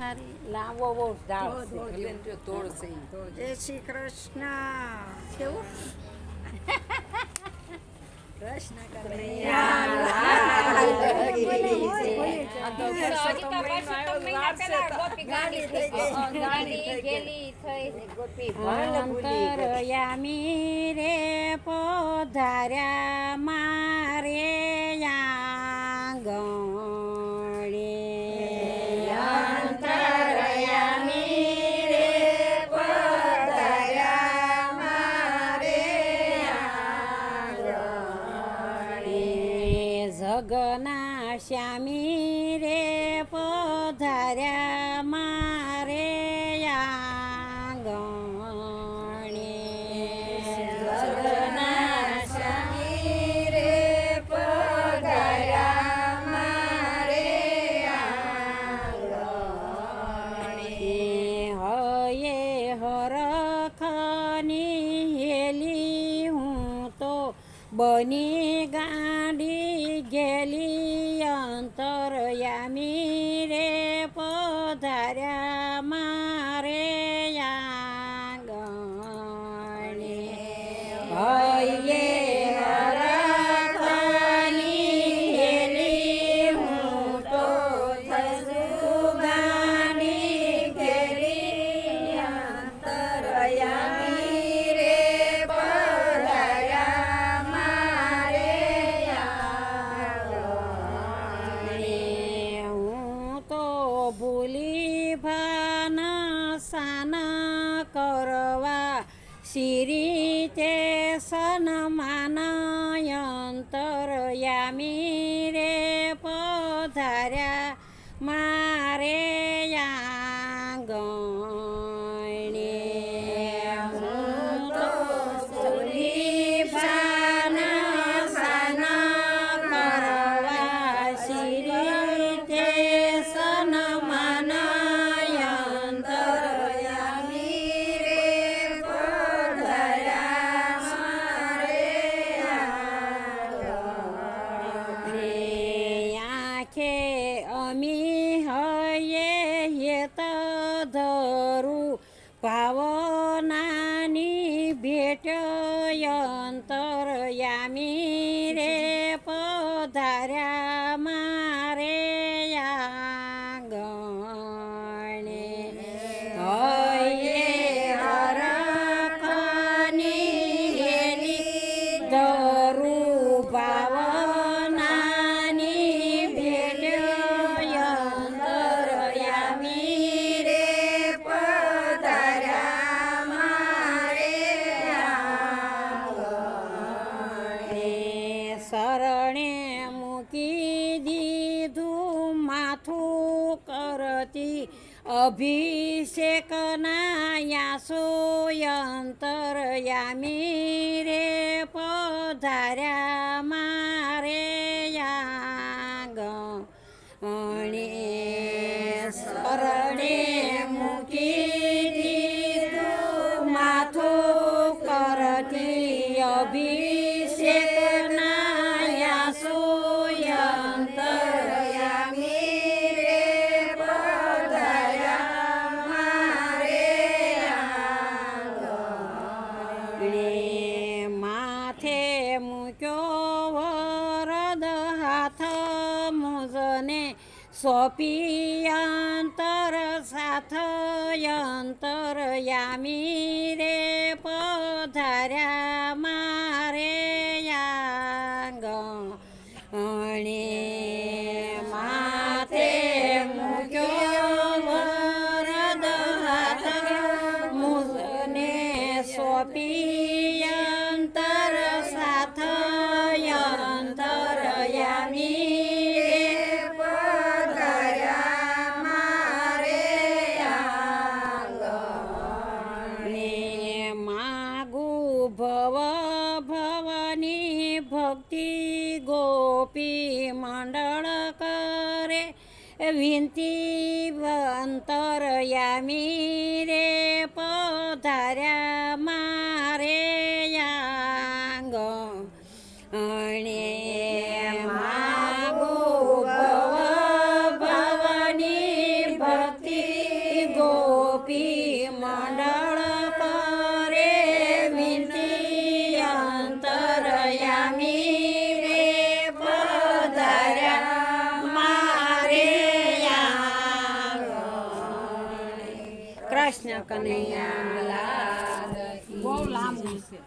હારી લાંબો બહુ ઢાળ ધોળ, ધોળ, છે જો તોડશે ઈ. જય શ્રી કૃષ્ણ કેવું કૃષ્ણ કનૈયા અંતરયામી રે પધાર્યા મારે આંગણે જગના શ્યામી રે પધાર્યા મારે આંગણે જગના શ્યામી રે પધાર્યા મારે આંગણે હયે હરખની હેલી હું તો બની ગાડી ગેલી અંતરયામી રે પધાર્યા મારે આંગણે હૈયે હરખની હેલી હું તો ગાડી ગેલી અંતરયામી રે પધાર્યા મારે હું તો ભૂલી ભાના સાના કરવા શ્રી તે સન્માન અંતરયામી રે પધાર્યા મારે આંગણે હું તો ભૂલી ભાના સાના કરવા શ્રી તે સન્માન અંતરયામી રે પધાર્યા મારે આંખે અમી હયે હેત ધરું ભાવનાની ભેટ અંતરયામી રે પધાર્યા મારે આંગણે હયે હરખની હેલી ધરું ભાવનાની ભેટ અંતરયામી રે પધાર્યા મારે આંગણે શરણે મૂકી દીધું માથું કરતી અભિષેકના યાસો અંતરયામી રે પધાર્યા મારે આંગણે શરણે મૂકી દીધું માથું કરતી અભિષેકના યાસો અંતરયામી રે પધાર્યા મારે આંગણે માથે મૂક્યો વરદ હાથ મુજને સોંપી અંતર સાથ અંતરયામી રે પધાર્યા મારે આંગણે માથે મૂક્યો વરદ હાથ મુજને સોંપી અંતર સાથ અંતરયામી રે પધાર્યા મારે આંગણે માગુ ભવ ભવની ભક્તિ ગોપી મંડળ કરે વિનતી અંતરયામી રે પધાર્યા મારે આંગણે માગુ ભવ ભવની ભક્તિ ગોપી મંડળ કરે વિનતી અંતરયામી રે પધાર્યા મારે આંગણે. કૃષ્ણ કનૈયા લાલ કી બહુ લાંબુ છે